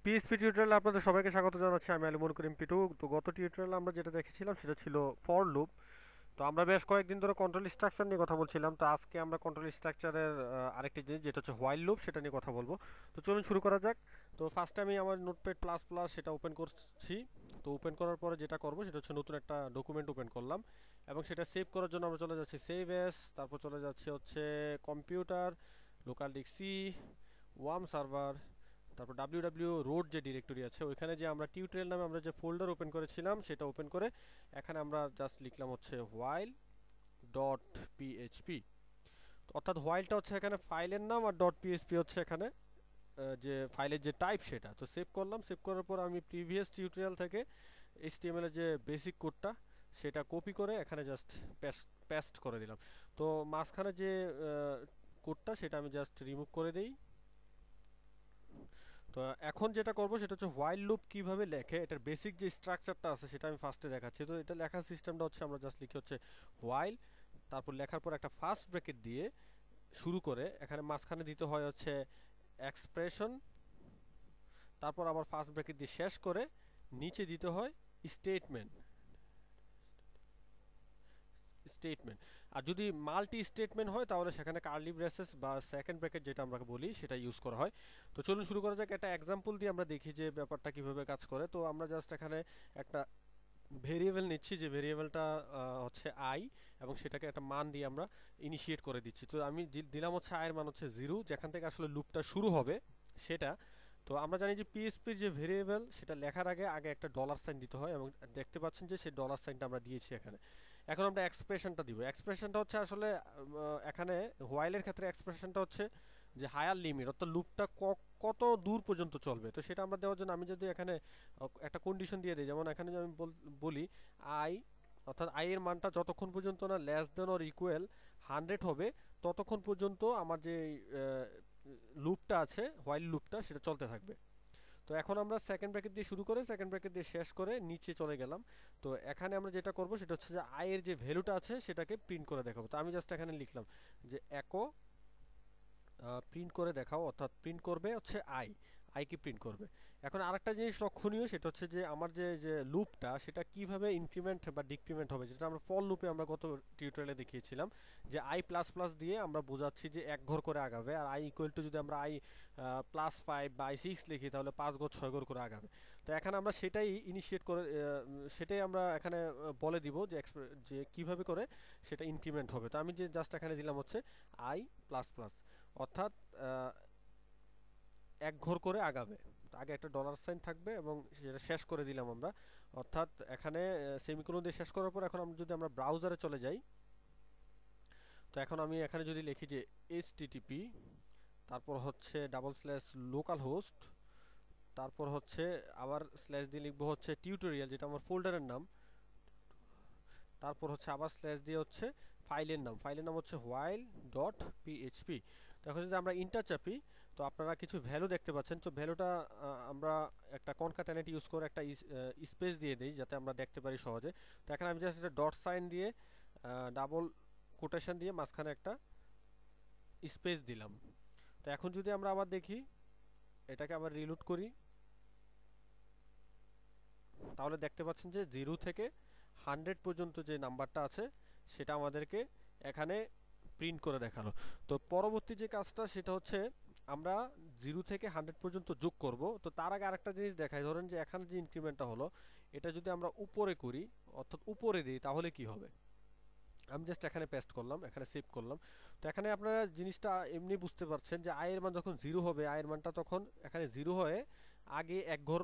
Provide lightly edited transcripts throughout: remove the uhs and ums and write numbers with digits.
PHP টিউটোরিয়ালে আপনাদের সবাইকে স্বাগত জানাচ্ছি। আমি আলী করিম পিটু। তো গত টিউটোরিয়ালে আমরা যেটা দেখেছিলাম সেটা ছিল ফর লুপ। তো আমরা বেশ কয়েকদিন ধরে কন্ট্রোল স্ট্রাকচার নিয়ে কথা বলছিলাম। তো আজকে আমরা কন্ট্রোল স্ট্রাকচারের আরেকটি জিনিস যেটা হচ্ছে হোয়াইল লুপ, সেটা নিয়ে কথা বলবো। তো চলুন শুরু করা যাক। তো ফার্স্টে আমি আমার নোটপ্যাড প্লাস প্লাস সেটা ওপেন করছি। তো ওপেন করার পরে যেটা করবো সেটা হচ্ছে নতুন একটা ডকুমেন্ট ওপেন করলাম এবং সেটা সেভ করার জন্য আমরা চলে যাচ্ছি সেভ এস, তারপর চলে যাচ্ছি হচ্ছে computer, local disk C, wamp server, তারপর ডাব্লিউ রোড যে ডিরেক্টরি আছে ওইখানে যে আমরা টিউটোরিয়াল নামে আমরা যে ফোল্ডার ওপেন করেছিলাম সেটা ওপেন করে এখানে আমরা জাস্ট লিখলাম হচ্ছে হোয়াইল ডট পিএইচপি। অর্থাৎ হোয়াইলটা হচ্ছে এখানে ফাইলের নাম আর ডট পিএইচপি হচ্ছে এখানে যে ফাইলের যে টাইপ সেটা। তো সেভ করলাম। সেভ করার পর আমি প্রিভিয়াস টিউটোরিয়াল থেকে এইচটিএমএল এর যে বেসিক কোডটা সেটা কপি করে এখানে জাস্ট পেস্ট করে দিলাম। তো মাঝখানে যে কোডটা সেটা আমি জাস্ট রিমুভ করে দিই। তো এখন যেটা করব সেটা হচ্ছে হোয়াইল লুপ কিভাবে লেখে, এটার বেসিক যে স্ট্রাকচারটা আছে সেটা আমি ফার্স্টে দেখাচ্ছি। তো এটা লেখার সিস্টেমটা হচ্ছে আমরা জাস্ট লিখি হচ্ছে হোয়াইল, তারপর লেখার পর একটা ফার্স্ট ব্র্যাকেট দিয়ে শুরু করে এখানে মাঝখানে দিতে হয় হচ্ছে এক্সপ্রেশন, তারপর আবার ফার্স্ট ব্র্যাকেট দিয়ে শেষ করে নিচে দিতে হয় স্টেটমেন্ট। স্টেটমেন্ট আর যদি মাল্টি স্টেটমেন্ট হয় তাহলে সেখানে কার্লি ব্রেসেস বা সেকেন্ড ব্র্যাকেট যেটা আমরা বলি সেটা ইউজ করা হয়। তো চলুন শুরু করা যাক। একটা এক্সাম্পল দিয়ে আমরা দেখি যে ব্যাপারটা কিভাবে কাজ করে। তো আমরা জাস্ট এখানে একটা ভেরিয়েবল নিচ্ছি, যে ভেরিয়েবলটা হচ্ছে আই, এবং সেটাকে একটা মান দিয়ে আমরা ইনিশিয়েট করে দিচ্ছি। তো আমি দিলাম হচ্ছে আয়ের মান হচ্ছে 0, যেখান থেকে আসলে লুপটা শুরু হবে সেটা। তো আমরা জানি যে পিএইচপির যে ভেরিয়েবল সেটা লেখার আগে আগে একটা ডলার সাইন দিতে হয়, এবং দেখতে পাচ্ছেন যে সেই ডলার সাইনটা আমরা দিয়েছি এখানে। এখন আমরা এক্সপ্রেশনটা দিব। এক্সপ্রেশনটা হচ্ছে আসলে এখানে হোয়াইলের ক্ষেত্রে এক্সপ্রেশনটা হচ্ছে যে হায়ার লিমিট, অর্থাৎ লুপটা কত দূর পর্যন্ত চলবে। তো সেটা আমরা দেওয়ার জন্য আমি যদি এখানে একটা কন্ডিশন দিয়ে দিই, যেমন এখানে যদি আমি বলি আই, অর্থাৎ আই এর মানটা যতক্ষণ পর্যন্ত না লেস দেন অর ইকুয়াল 100 হবে ততক্ষণ পর্যন্ত আমার যে লুপটা আছে, হোয়াইল লুপটা, সেটা চলতে থাকবে। তো এখন আমরা সেকেন্ড ব্র্যাকেট দিয়ে শুরু করে সেকেন্ড ব্র্যাকেট দিয়ে শেষ করে নিচে চলে গেলাম। তো এখানে আমরা যেটা করব সেটা হচ্ছে যে আই এর যে ভ্যালুটা আছে সেটাকে প্রিন্ট করে দেখাবো। তো আমি জাস্ট এখানে লিখলাম যে একো প্রিন্ট করে দেখাও, অর্থাৎ প্রিন্ট করবে হচ্ছে আইকে প্রিন্ট করবে। এখন আরেকটা জিনিস লক্ষণীয় সেটা হচ্ছে যে আমার যে যে লুপটা সেটা কিভাবে ইনক্রিমেন্ট বা ডিক্রিমেন্ট হবে, যেটা আমরা ফর লুপে আমরা গত টিউটোরিয়ালে দেখিয়েছিলাম যে আই প্লাস প্লাস দিয়ে আমরা বোঝাচ্ছি যে এক ঘর করে আগাবে, আর আই ইকুয়াল টু যদি আমরা আই +5 বা i6 লিখি তাহলে 5 ঘর 6 ঘর করে আগাবে। তো এখানে আমরা সেটাই ইনিশিয়েট করে সেটাই আমরা এখানে বলে দিব যে যে কিভাবে করে সেটা ইনক্রিমেন্ট হবে। তো আমি যে জাস্ট এখানে দিলাম হচ্ছে আই প্লাস প্লাস, অর্থাৎ এক ঘর করে আগাবে। আগে একটা ডলার সাইন থাকবে এবং সেটা শেষ করে দিলাম আমরা, অর্থাৎ এখানে সেমিকোলন দিয়ে শেষ করার পর এখন আমরা যদি আমরা ব্রাউজারে চলে যাই, তো এখন আমি এখানে যদি লিখি যে http, তারপর হচ্ছে /লোকাল হোস্ট, তারপর হচ্ছে আবার স্ল্যাশ দিয়ে লিখবো হচ্ছে টিউটোরিয়াল, যেটা আমার ফোল্ডারের নাম, তারপর হচ্ছে আবার স্ল্যাশ দিয়ে হচ্ছে ফাইলের নাম হচ্ছে হোয়াইল ডট পিএইচপি। তো এখন যদি আমরা ইন্টার চাপি তো আপনারা কিছু ভ্যালু দেখতে পাচ্ছেন। তো ভ্যালুটা আমরা একটা কনকাটেনেট ইউজ করে একটা স্পেস দিয়ে দিই যাতে আমরা দেখতে পারি সহজে। তো এখানে আমি জাস্ট একটা ডট সাইন দিয়ে ডাবল কোটেশন দিয়ে মাঝখানে একটা স্পেস দিলাম। তো এখন যদি আমরা আবার দেখি, এটাকে আবার রিলোড করি, তাহলে দেখতে পাচ্ছেন যে 0 থেকে 100 পর্যন্ত যে নাম্বারটা আছে সেটা আমাদেরকে এখানে প্রিন্ট করে দেখালো। তো পরবর্তী যে কাজটা সেটা হচ্ছে আমরা 0 থেকে 100 পর্যন্ত যোগ করব। তো তার আগে আরেকটা জিনিস দেখাই, ধরেন যে এখানে যে ইনক্রিমেন্টটা হলো এটা যদি আমরা উপরে করি, অর্থাৎ উপরে দিই, তাহলে কি হবে। আমি জাস্ট এখানে পেস্ট করলাম, এখানে সেভ করলাম। তো এখানে আপনারা জিনিসটা এমনি বুঝতে পারছেন যে আয়ের মান যখন 0 হবে, আয়ের মানটা তখন এখানে 0 হয়ে আগে এক ঘর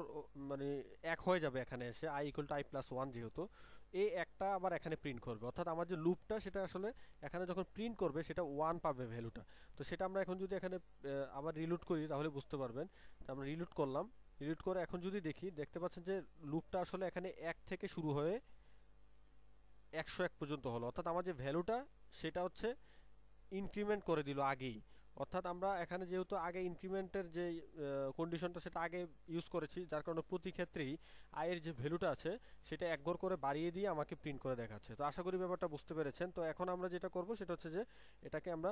মানে এক হয়ে যাবে এখানে এসে, আই ইকুয়াল টু i+1, যেহেতু এই একটা আবার এখানে প্রিন্ট করবে, অর্থাৎ আমার যে লুপটা সেটা আসলে এখানে যখন প্রিন্ট করবে সেটা 1 পাবে ভ্যালুটা। তো সেটা আমরা এখন যদি এখানে আবার রিলোড করি তাহলে বুঝতে পারবেন। তো আমরা রিলোড করলাম, রিলোড করে এখন যদি দেখি দেখতে পাচ্ছেন যে লুপটা আসলে এখানে 1 থেকে শুরু হয়ে 101 পর্যন্ত হলো, অর্থাৎ আমার যে ভ্যালুটা সেটা হচ্ছে ইনক্রিমেন্ট করে দিল আগেই। অর্থাৎ আমরা এখানে যেহেতু আগে ইনক্রিমেন্টের যে কন্ডিশনটা সেটা আগে ইউজ করেছি, যার কারণে প্রতি ক্ষেত্রেই আয়ের যে ভ্যালুটা আছে সেটা এক ঘর করে বাড়িয়ে দিয়ে আমাকে প্রিন্ট করে দেখাচ্ছে। তো আশা করি ব্যাপারটা বুঝতে পেরেছেন। তো এখন আমরা যেটা করব সেটা হচ্ছে যে এটাকে আমরা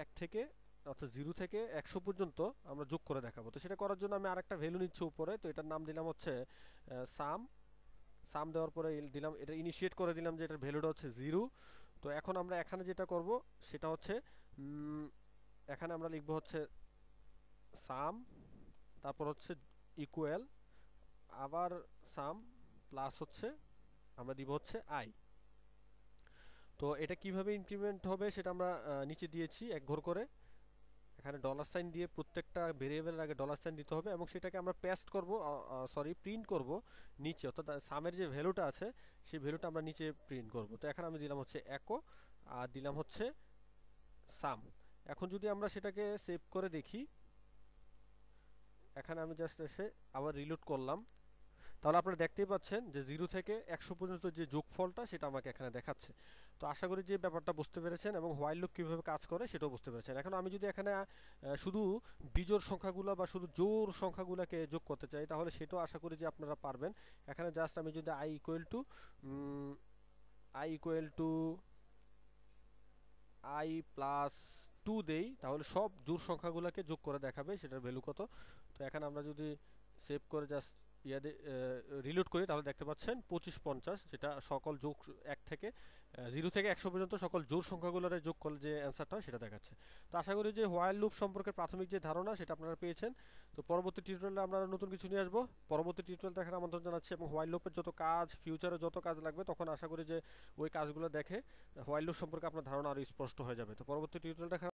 এক থেকে অর্থাৎ 0 থেকে 100 পর্যন্ত আমরা যোগ করে দেখাবো। তো সেটা করার জন্য আমি আরেকটা ভ্যালু নিচ্ছি উপরে, তো এটার নাম দিলাম হচ্ছে সাম। সাম দেওয়ার পরে দিলাম, এটা ইনিশিয়েট করে দিলাম যে এটার ভ্যালুটা হচ্ছে 0। তো এখন আমরা এখানে যেটা করব সেটা হচ্ছে এখানে আমরা লিখবো হচ্ছে সাম, তারপর হচ্ছে ইকুয়াল, আবার সাম প্লাস হচ্ছে আমরা দিব হচ্ছে আই। তো এটা কিভাবে ইমপ্লিমেন্ট হবে সেটা আমরা নিচে দিয়েছি এক ঘর করে। এখানে ডলার সাইন দিয়ে প্রত্যেকটা ভেরিয়েবলের আগে ডলার সাইন দিতে হবে এবং সেটাকে আমরা পেস্ট করব, সরি প্রিন্ট করব নিচে, অর্থাৎ সামের যে ভ্যালুটা আছে সেই ভ্যালুটা আমরা নিচে প্রিন্ট করব। তো এখানে আমি দিলাম হচ্ছে একো আর দিলাম হচ্ছে সাম। এখন যদি আমরা সেটাকে সেভ করে দেখি, এখানে আমি জাস্ট এসে আবার রিলোড করলাম, তাহলে আপনারা দেখতেই পাচ্ছেন যে 0 থেকে 100 পর্যন্ত যে যোগফলটা সেটা আমাকে এখানে দেখাচ্ছে। তো আশা করি যে ব্যাপারটা বুঝতে পেরেছেন এবং হোয়াইল লুপ কীভাবে কাজ করে সেটাও বুঝতে পেরেছেন। এখন আমি যদি এখানে শুধু বিজোড় সংখ্যাগুলো বা শুধু জোড় সংখ্যাগুলোকে যোগ করতে চাই তাহলে সেটাও আশা করি যে আপনারা পারবেন। এখানে জাস্ট আমি যদি I equal to I plus 2 দেই তাহলে সব জোড় সংখ্যাগুলোকে যোগ করে দেখাবে সেটার ভ্যালু কত। তো এখানে আমরা যদি সেভ করে জাস্ট রিলোড করি তাহলে দেখতে পাচ্ছেন 2550, যেটা সকল যোগ 1 থেকে 0 থেকে 100 পর্যন্ত সকল জোড় সংখ্যাগুলোর যোগ করলে যে অ্যান্সারটা হয় সেটা দেখাচ্ছে। তো আশা করি যে হোয়াইল লুপ সম্পর্কে প্রাথমিক যে ধারণা সেটা আপনারা পেয়েছেন। তো পরবর্তী টিউটোরিয়ালে আমরা নতুন কিছু নিয়ে আসবো। পরবর্তী টিউটোরিয়াল দেখার আমন্ত্রণ জানাচ্ছি এবং হোয়াইল লুপের যত কাজ, ফিউচারে যত কাজ লাগবে তখন আশা করি যে ওই কাজগুলো দেখে হোয়াইল লুপ সম্পর্কে আপনার ধারণা আরও স্পষ্ট হয়ে যাবে। তো পরবর্তী টিউটোরিয়াল দেখা